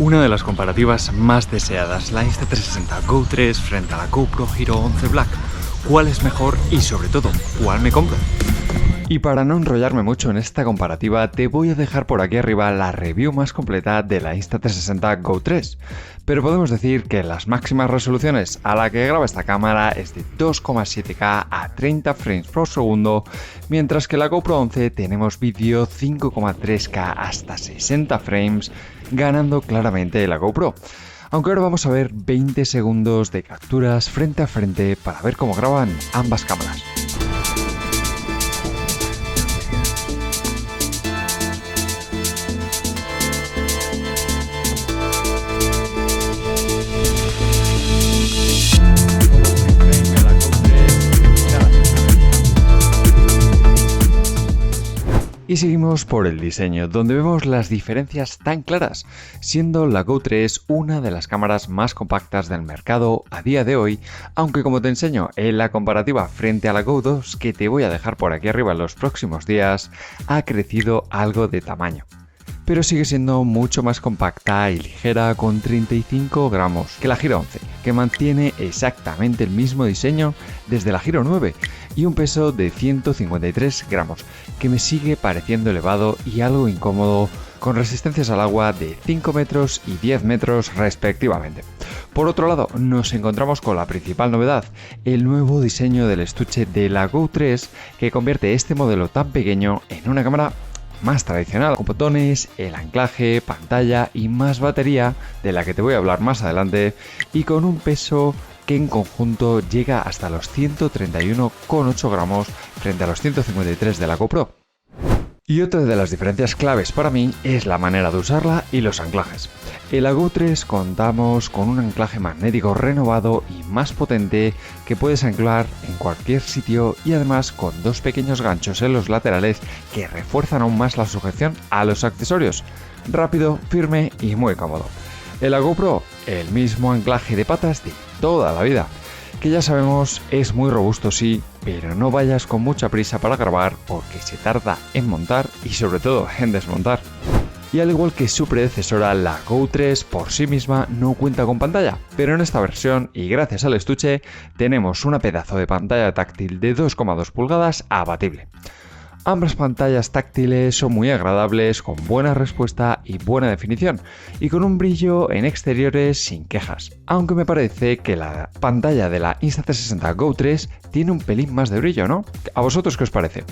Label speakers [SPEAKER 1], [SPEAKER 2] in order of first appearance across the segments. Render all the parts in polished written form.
[SPEAKER 1] Una de las comparativas más deseadas, la Insta360 Go 3 frente a la GoPro Hero 11 Black. ¿Cuál es mejor y sobre todo, cuál me compro? Y para no enrollarme mucho en esta comparativa, te voy a dejar por aquí arriba la review más completa de la Insta360 Go 3. Pero podemos decir que las máximas resoluciones a la que graba esta cámara es de 2,7K a 30 frames por segundo, mientras que la GoPro 11 tenemos vídeo 5,3K hasta 60 frames, ganando claramente la GoPro. Aunque ahora vamos a ver 20 segundos de capturas frente a frente para ver cómo graban ambas cámaras. Y seguimos por el diseño, donde vemos las diferencias tan claras, siendo la Go 3 una de las cámaras más compactas del mercado a día de hoy, aunque como te enseño en la comparativa frente a la Go 2, que te voy a dejar por aquí arriba en los próximos días, ha crecido algo de tamaño. Pero sigue siendo mucho más compacta y ligera con 35 gramos que la Hero 11, que mantiene exactamente el mismo diseño desde la Hero 9 y un peso de 153 gramos, que me sigue pareciendo elevado y algo incómodo, con resistencias al agua de 5 metros y 10 metros respectivamente. Por otro lado, nos encontramos con la principal novedad, el nuevo diseño del estuche de la Go 3, que convierte este modelo tan pequeño en una cámara más tradicional, con botones, el anclaje, pantalla y más batería, de la que te voy a hablar más adelante, y con un peso que en conjunto llega hasta los 131,8 gramos frente a los 153 de la GoPro. Y otra de las diferencias claves para mí es la manera de usarla y los anclajes. En la Go 3 contamos con un anclaje magnético renovado y más potente que puedes anclar en cualquier sitio, y además con dos pequeños ganchos en los laterales que refuerzan aún más la sujeción a los accesorios. Rápido, firme y muy cómodo. En la GoPro, el mismo anclaje de patas de toda la vida, que ya sabemos es muy robusto, sí, pero no vayas con mucha prisa para grabar porque se tarda en montar y sobre todo en desmontar. Y al igual que su predecesora, la Go 3 por sí misma no cuenta con pantalla, pero en esta versión, y gracias al estuche, tenemos una pedazo de pantalla táctil de 2,2 pulgadas abatible. Ambas pantallas táctiles son muy agradables, con buena respuesta y buena definición, y con un brillo en exteriores sin quejas, aunque me parece que la pantalla de la Insta360 Go 3 tiene un pelín más de brillo, ¿no? ¿A vosotros qué os parece?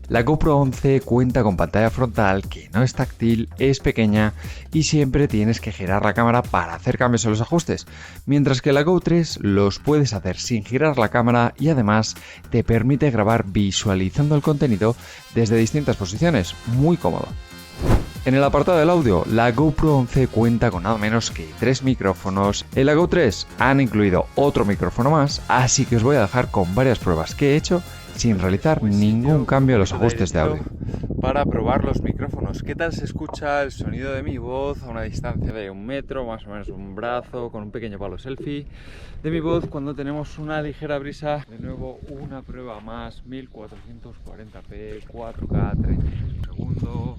[SPEAKER 1] La GoPro 11 cuenta con pantalla frontal que no es táctil, es pequeña y siempre tienes que girar la cámara para hacer cambios en los ajustes, mientras que la Go 3 los puedes hacer sin girar la cámara y además te permite grabar visualizando el contenido desde distintas posiciones, muy cómodo. En el apartado del audio, la GoPro 11 cuenta con nada menos que 3 micrófonos. En la Go 3 han incluido otro micrófono más, así que os voy a dejar con varias pruebas que he hecho sin realizar ningún cambio en los ajustes de audio. Para probar los micrófonos, ¿qué tal se escucha el sonido de mi voz a una distancia de 1 metro, más o menos un brazo, con un pequeño palo selfie de mi voz cuando tenemos una ligera brisa? De nuevo, una prueba más, 1440p, 4K, 30 por segundo.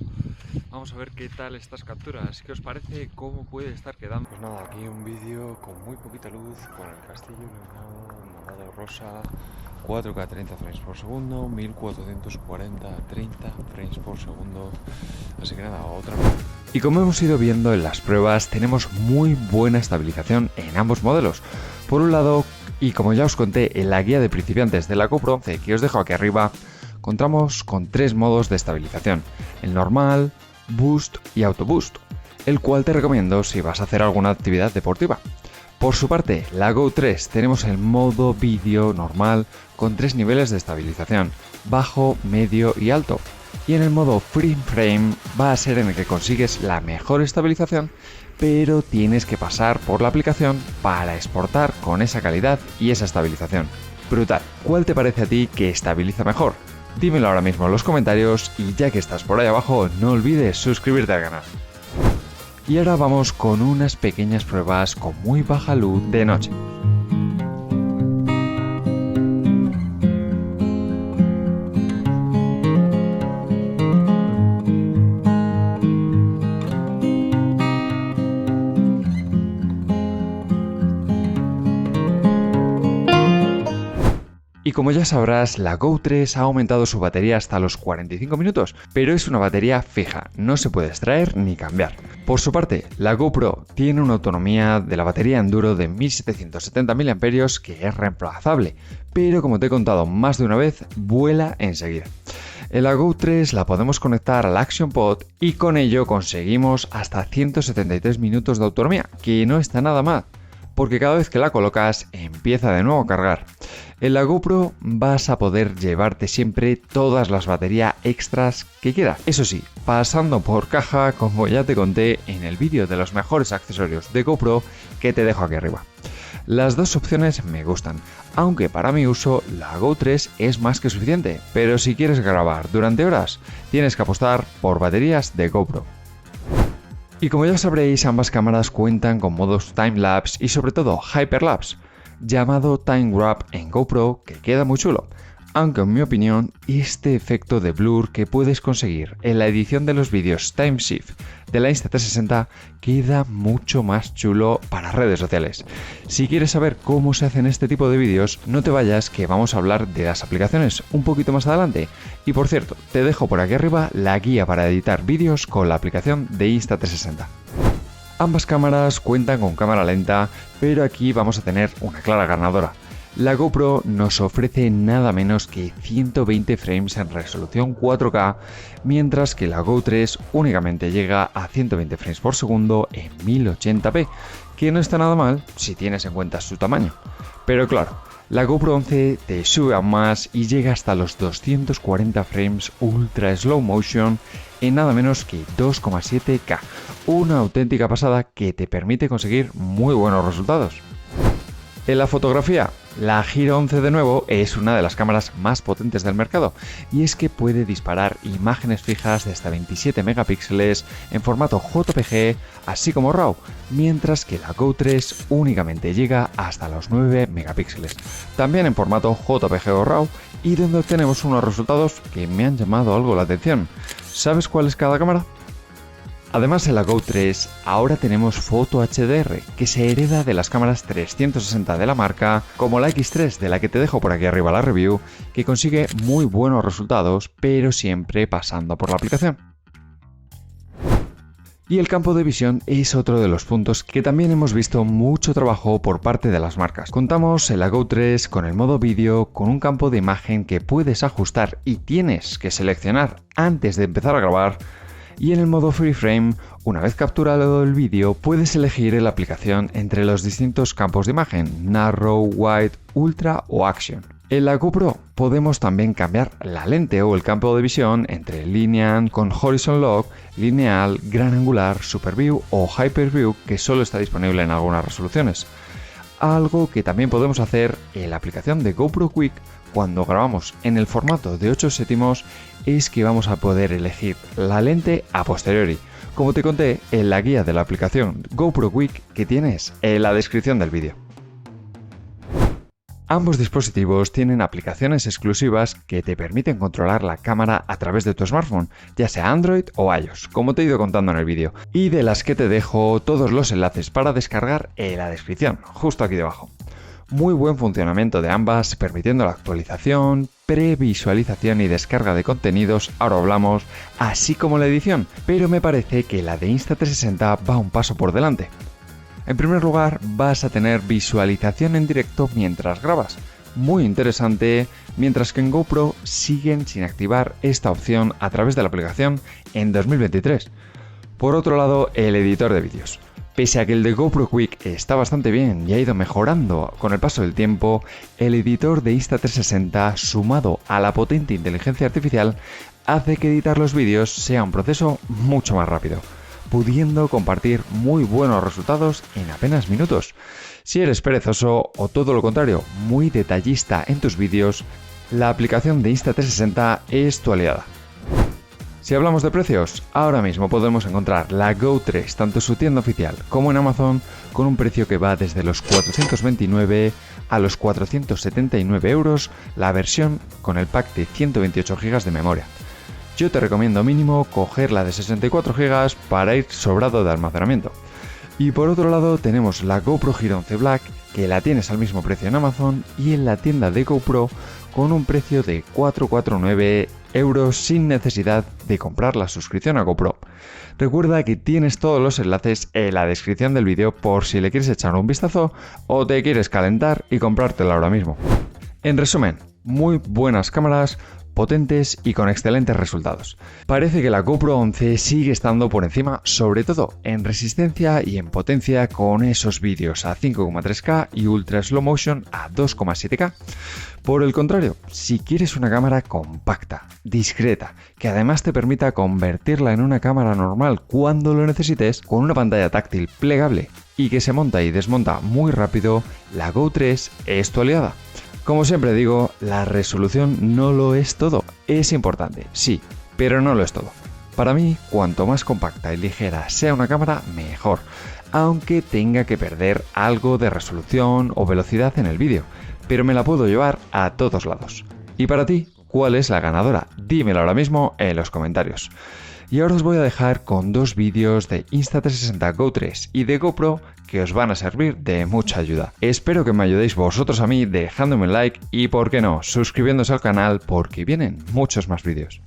[SPEAKER 1] Vamos a ver qué tal estas capturas, qué os parece, cómo puede estar quedando. Pues nada, aquí un vídeo con muy poquita luz, con el castillo iluminado, morado rosa, 4K 30 frames por segundo, 1440 30 frames por segundo. Así que nada, otra vez. Y como hemos ido viendo en las pruebas, tenemos muy buena estabilización en ambos modelos. Por un lado, y como ya os conté en la guía de principiantes de la GoPro 11 que os dejo aquí arriba, contamos con 3 modos de estabilización: el normal, boost y auto boost, el cual te recomiendo si vas a hacer alguna actividad deportiva. Por su parte, la Go 3 tenemos el modo vídeo normal con 3 niveles de estabilización: bajo, medio y alto. Y en el modo free frame va a ser en el que consigues la mejor estabilización, pero tienes que pasar por la aplicación para exportar con esa calidad y esa estabilización. Brutal. ¿Cuál te parece a ti que estabiliza mejor? Dímelo ahora mismo en los comentarios, y ya que estás por ahí abajo, no olvides suscribirte al canal. Y ahora vamos con unas pequeñas pruebas con muy baja luz de noche. Y como ya sabrás, la Go 3 ha aumentado su batería hasta los 45 minutos, pero es una batería fija, no se puede extraer ni cambiar. Por su parte, la GoPro tiene una autonomía de la batería Enduro de 1770 mAh que es reemplazable, pero como te he contado más de una vez, vuela enseguida. En la Go 3 la podemos conectar al Action Pod y con ello conseguimos hasta 173 minutos de autonomía, que no está nada mal, porque cada vez que la colocas empieza de nuevo a cargar. En la GoPro vas a poder llevarte siempre todas las baterías extras que quieras. Eso sí, pasando por caja, como ya te conté en el vídeo de los mejores accesorios de GoPro que te dejo aquí arriba. Las dos opciones me gustan, aunque para mi uso la Go 3 es más que suficiente, pero si quieres grabar durante horas, tienes que apostar por baterías de GoPro. Y como ya sabréis, ambas cámaras cuentan con modos time-lapse y sobre todo hyperlapse, llamado time wrap en GoPro, que queda muy chulo, aunque en mi opinión este efecto de blur que puedes conseguir en la edición de los vídeos time shift de la Insta360 queda mucho más chulo para redes sociales. Si quieres saber cómo se hacen este tipo de vídeos, no te vayas, que vamos a hablar de las aplicaciones un poquito más adelante. Y por cierto, te dejo por aquí arriba la guía para editar vídeos con la aplicación de Insta360. Ambas cámaras cuentan con cámara lenta, pero aquí vamos a tener una clara ganadora. La GoPro nos ofrece nada menos que 120 frames en resolución 4K, mientras que la Go 3 únicamente llega a 120 frames por segundo en 1080p, que no está nada mal si tienes en cuenta su tamaño. Pero claro, la GoPro 11 te sube aún más y llega hasta los 240 frames ultra slow motion en nada menos que 2,7K, una auténtica pasada que te permite conseguir muy buenos resultados. En la fotografía, la Giro 11 de nuevo es una de las cámaras más potentes del mercado, y es que puede disparar imágenes fijas de hasta 27 megapíxeles en formato JPG, así como RAW, mientras que la Go 3 únicamente llega hasta los 9 megapíxeles, también en formato JPG o RAW, y donde obtenemos unos resultados que me han llamado algo la atención. ¿Sabes cuál es cada cámara? Además, en la Go 3 ahora tenemos Photo HDR, que se hereda de las cámaras 360 de la marca, como la X3, de la que te dejo por aquí arriba la review, que consigue muy buenos resultados, pero siempre pasando por la aplicación. Y el campo de visión es otro de los puntos que también hemos visto mucho trabajo por parte de las marcas. Contamos en la Go 3 con el modo vídeo, con un campo de imagen que puedes ajustar y tienes que seleccionar antes de empezar a grabar. Y en el modo Free Frame, una vez capturado el vídeo, puedes elegir en la aplicación entre los distintos campos de imagen, Narrow, Wide, Ultra o Action. En la GoPro podemos también cambiar la lente o el campo de visión entre Linear con Horizon Lock, Lineal, Gran Angular, Super View o Hyper View, que solo está disponible en algunas resoluciones. Algo que también podemos hacer en la aplicación de GoPro Quick cuando grabamos en el formato de 8/7 es que vamos a poder elegir la lente a posteriori, como te conté en la guía de la aplicación GoPro Quick que tienes en la descripción del vídeo. Ambos dispositivos tienen aplicaciones exclusivas que te permiten controlar la cámara a través de tu smartphone, ya sea Android o iOS, como te he ido contando en el vídeo, y de las que te dejo todos los enlaces para descargar en la descripción, justo aquí debajo. Muy buen funcionamiento de ambas, permitiendo la actualización, previsualización y descarga de contenidos, ahora hablamos, así como la edición, pero me parece que la de Insta360 va un paso por delante. En primer lugar, vas a tener visualización en directo mientras grabas, muy interesante, mientras que en GoPro siguen sin activar esta opción a través de la aplicación en 2023. Por otro lado, el editor de vídeos. Pese a que el de GoPro Quick está bastante bien y ha ido mejorando con el paso del tiempo, el editor de Insta360 sumado a la potente inteligencia artificial hace que editar los vídeos sea un proceso mucho más rápido, pudiendo compartir muy buenos resultados en apenas minutos. Si eres perezoso o todo lo contrario, muy detallista en tus vídeos, la aplicación de Insta360 es tu aliada. Si hablamos de precios, ahora mismo podemos encontrar la Go 3 tanto en su tienda oficial como en Amazon con un precio que va desde los 429 a los 479 euros la versión con el pack de 128 GB de memoria. Yo te recomiendo mínimo coger la de 64 GB para ir sobrado de almacenamiento. Y por otro lado tenemos la GoPro Hero 11 Black, que la tienes al mismo precio en Amazon y en la tienda de GoPro con un precio de 449 € sin necesidad de comprar la suscripción a GoPro. Recuerda que tienes todos los enlaces en la descripción del vídeo por si le quieres echar un vistazo o te quieres calentar y comprártela ahora mismo. En resumen, muy buenas cámaras, potentes y con excelentes resultados. Parece que la GoPro 11 sigue estando por encima, sobre todo en resistencia y en potencia, con esos vídeos a 5,3K y ultra slow motion a 2,7K. Por el contrario, si quieres una cámara compacta, discreta, que además te permita convertirla en una cámara normal cuando lo necesites, con una pantalla táctil plegable y que se monta y desmonta muy rápido, la Go 3 es tu aliada. Como siempre digo, la resolución no lo es todo. Es importante, sí, pero no lo es todo. Para mí, cuanto más compacta y ligera sea una cámara, mejor, aunque tenga que perder algo de resolución o velocidad en el vídeo, pero me la puedo llevar a todos lados. ¿Y para ti, cuál es la ganadora? Dímelo ahora mismo en los comentarios. Y ahora os voy a dejar con dos vídeos de Insta360 Go 3 y de GoPro que os van a servir de mucha ayuda. Espero que me ayudéis vosotros a mí dejándome un like y, por qué no, suscribiéndose al canal porque vienen muchos más vídeos.